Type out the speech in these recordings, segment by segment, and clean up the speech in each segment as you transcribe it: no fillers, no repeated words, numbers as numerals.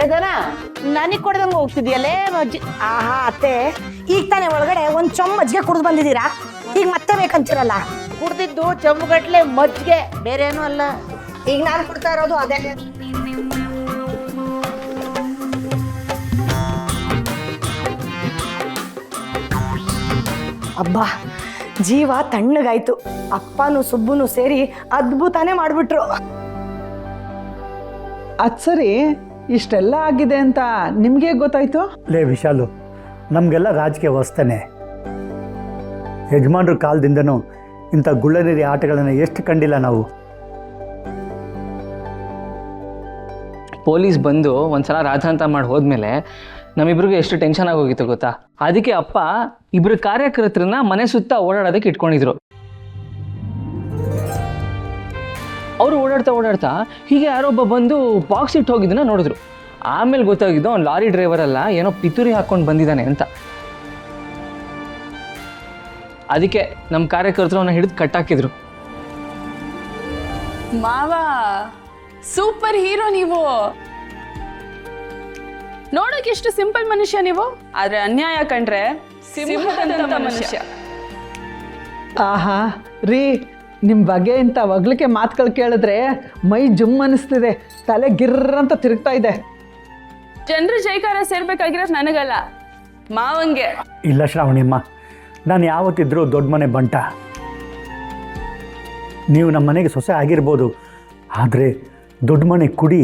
ಲೇದನ ನನಗ್ ಕೊಡ್ದಂಗ ಹೋಗ್ತಿದ್ಯಲ್ಲೇ ಮಜ್ಜಿ. ಆಹಾ ಅತ್ತೆ, ಈಗ ತಾನೇ ಒಳಗಡೆ ಒಂದ್ ಚೊಂಬ್ ಮಜ್ಜಿಗೆ ಕುಡಿದು ಬಂದಿದ್ದೀರಾ, ಈಗ ಮತ್ತೆ ಬೇಕಂತೀರಲ್ಲ. ಕುಡ್ದಿದ್ದು ಚಂಬುಗಟ್ಲೆ ಮಜ್ಜಿಗೆ, ಬೇರೆ ಏನೂ ಅಲ್ಲ. ಈಗ ನಾನು ಕೊಡ್ತಾ ಇರೋದು ಅದೇ. ಅಬ್ಬಾ, ಜೀವ ತಣ್ಣಗಾಯ್ತು. ಅಪ್ಪನೂ ಸುಬ್ಬುನು ಸೇರಿ ಅದ್ಭುತನೇ ಮಾಡ್ಬಿಟ್ರು. ಅದು ಸರಿ, ಇಷ್ಟೆಲ್ಲ ಆಗಿದೆ ಅಂತ ನಿಮಗೆ ಗೊತ್ತಾಯ್ತು? ಲೇ ವಿಶಾಲು, ನಮಗೆಲ್ಲ ರಾಜಕೀಯ ವ್ಯವಸ್ಥೆನೆ. ಯಜಮಾನ್ರ ಕಾಲದಿಂದನೂ ಇಂಥ ಗುಳ್ಳನೇರಿ ಆಟಗಳನ್ನು ಎಷ್ಟು ಕಂಡಿಲ್ಲ ನಾವು. ಪೊಲೀಸ್ ಬಂದು ಒಂದ್ಸಲ ರಾಧಾಂತ ಮಾಡಿ ಹೋದ್ಮೇಲೆ ನಮ್ಮಿಬ್ರಿಗೂ ಎಷ್ಟು ಟೆನ್ಷನ್ ಆಗೋಗಿತ್ತು ಗೊತ್ತಾ. ಅದಕ್ಕೆ ಅಪ್ಪ ಇಬ್ರು ಕಾರ್ಯಕರ್ತರನ್ನ ಮನೆ ಸುತ್ತ ಓಡಾಡೋದಕ್ಕೆ ಇಟ್ಕೊಂಡಿದ್ರು. ಅವರು ಓಡಾಡ್ತಾ ಹೀಗೆ ಯಾರೊಬ್ಬ ಬಂದು ಬಾಕ್ಸ್ ಇಟ್ಟು ಹೋಗಿದ್ದನ್ನ ನೋಡಿದ್ರು. ಆಮೇಲೆ ಗೊತ್ತಾಗಿದ್ದು ಅವ್ನು ಲಾರಿ ಡ್ರೈವರ್ ಅಲ್ಲ, ಏನೋ ಪಿತೂರಿ ಹಾಕೊಂಡು ಬಂದಿದ್ದಾನೆ ಅಂತ. ಅದಕ್ಕೆ ನಮ್ಮ ಕಾರ್ಯಕರ್ತರು ಅವನ್ನ ಹಿಡಿದು ಕಟ್ಟಾಕಿದ್ರು. ಮಾವ ಸೂಪರ್ ಹೀರೋ ನೀವು. ನೋಡಕ್ಕೆ ಎಷ್ಟು ಸಿಂಪಲ್ ಮನುಷ್ಯ ನೀವು, ಆದ್ರೆ ಅನ್ಯಾಯ ಕಂಡ್ರೆ ಸಿಂಹದಂತ ಮನುಷ್ಯ. ಆಹಾ ರೀ, ನಿಮ್ಮ ಬಗ್ಗೆ ಇಂಥ ಒಗ್ಲಿಕ್ಕೆ ಮಾತುಗಳು ಕೇಳಿದ್ರೆ ಮೈ ಜುಮ್ ಅನ್ನಿಸ್ತಿದೆ, ತಲೆ ಗಿರ್ರಂತ ತಿರುಗ್ತಾ ಇದೆ. ಜನರು ಜೈಕಾರ ಸೇರ್ಬೇಕಾಗಿರೋದು ನನಗಲ್ಲ, ಮಾವಂಗೆ. ಇಲ್ಲ ಶ್ರಾವಣಿಯಮ್ಮ, ನಾನು ಯಾವತ್ತಿದ್ರೂ ದೊಡ್ಡ ಮನೆ ಬಂಟ. ನೀವು ನಮ್ಮ ಮನೆಗೆ ಸೊಸೆ ಆಗಿರ್ಬೋದು, ಆದರೆ ದೊಡ್ಡ ಮನೆ ಕುಡಿ,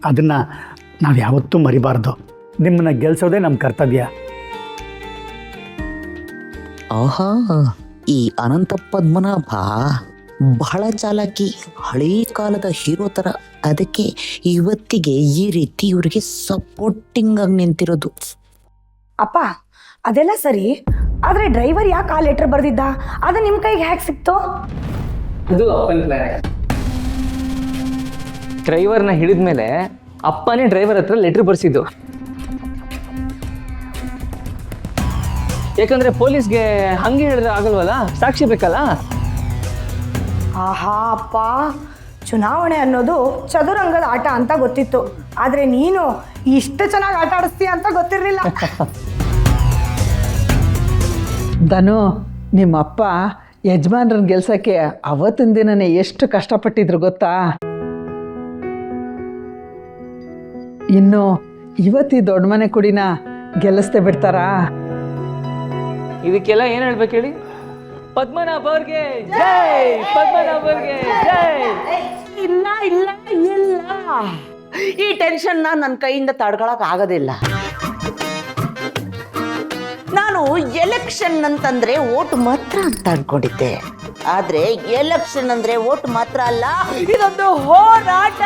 ಅದನ್ನು ನಾವು ಯಾವತ್ತೂ ಮರಿಬಾರ್ದು. ನಿಮ್ಮನ್ನು ಗೆಲ್ಲಿಸೋದೇ ನಮ್ಮ ಕರ್ತವ್ಯ. ಆಹಾ, ಈ ಅನಂತ ಪದ್ಮನಾಭ ಬಹಳ ಚಾಲಾಕಿ, ಹಳೇ ಕಾಲದ ಹೀರೋ ಥರ. ಅದಕ್ಕೆ ಇವತ್ತಿಗೆ ಈ ರೀತಿ ಇವರಿಗೆ ಸಪೋರ್ಟಿಂಗ್ ಆಗಿ ನಿಂತಿರೋದು. ಅಪ್ಪ ಅದೆಲ್ಲ ಸರಿ, ಆದ್ರೆ ಡ್ರೈವರ್ ಯಾಕೆ ಆ ಲೆಟರ್ ಬರ್ದಿದ್ದ? ಅದು ನಿಮ್ಮ ಕೈಗೆ ಹ್ಯಾಕ್ ಸಿಕ್ತು? ಅದು ಅಪ್ಪನ ಪ್ಲಾನ್. ಡ್ರೈವರ್ನ ಹಿಡಿದ್ಮೇಲೆ ಅಪ್ಪನೇ ಡ್ರೈವರ್ ಹತ್ರ ಲೆಟರ್ ಬರ್ಸಿದ್ದು. ಯಾಕಂದ್ರೆ ಪೊಲೀಸ್ಗೆ ಹಂಗೆ ಹೇಳಿದ್ರೆ ಆಗಲ್ವಲ್ಲ, ಸಾಕ್ಷಿ ಬೇಕಲ್ಲ. ಆಹಾ ಅಪ್ಪ, ಚುನಾವಣೆ ಅನ್ನೋದು ಚದುರಂಗದ ಆಟ ಅಂತ ಗೊತ್ತಿತ್ತು, ಆದ್ರೆ ನೀನು ಇಷ್ಟು ಚೆನ್ನಾಗಿ ಆಟ ಆಡಿಸ್ತೀಯ ಅಂತ ಗೊತ್ತಿರಲಿಲ್ಲ. ಧನು, ನಿಮ್ಮ ಅಪ್ಪ ಯಜಮಾನ್ರನ್ನ ಗೆಲ್ಸಕ್ಕೆ ಅವತ್ತಿನ ದಿನನೇ ಎಷ್ಟು ಕಷ್ಟಪಟ್ಟಿದ್ರು ಗೊತ್ತಾ. ಇನ್ನು ಇವತ್ತಿ ದೊಡ್ಡ ಮನೆ ಕುಡಿನ ಗೆಲ್ಲಿಸ್ದೆ ಬಿಡ್ತಾರಾ? ಇದಕ್ಕೆಲ್ಲ ಏನ್ ಹೇಳ್ಬೇಕು ಹೇಳಿ? ಪದ್ಮನಾಭ ಅವ್ರಿಗೆ ಜೈ, ಪದ್ಮನಾಭ ಅವ್ರಿಗೆ ಜೈ. ಇಲ್ಲ ಇಲ್ಲ ಇಲ್ಲ, ಈ ಟೆನ್ಷನ್ನ ನನ್ನ ಕೈಯಿಂದ ತಡ್ಕೊಳಕ್ ಆಗೋದಿಲ್ಲ. ನಾನು ಎಲೆಕ್ಷನ್ ಅಂತಂದ್ರೆ ಓಟ್ ಮಾತ್ರ ಅಂತ ಅನ್ಕೊಂಡಿದ್ದೆ, ಆದ್ರೆ ಎಲೆಕ್ಷನ್ ಅಂದ್ರೆ ಓಟ್ ಮಾತ್ರ ಅಲ್ಲ, ಇದೊಂದು ಹೋರಾಟ.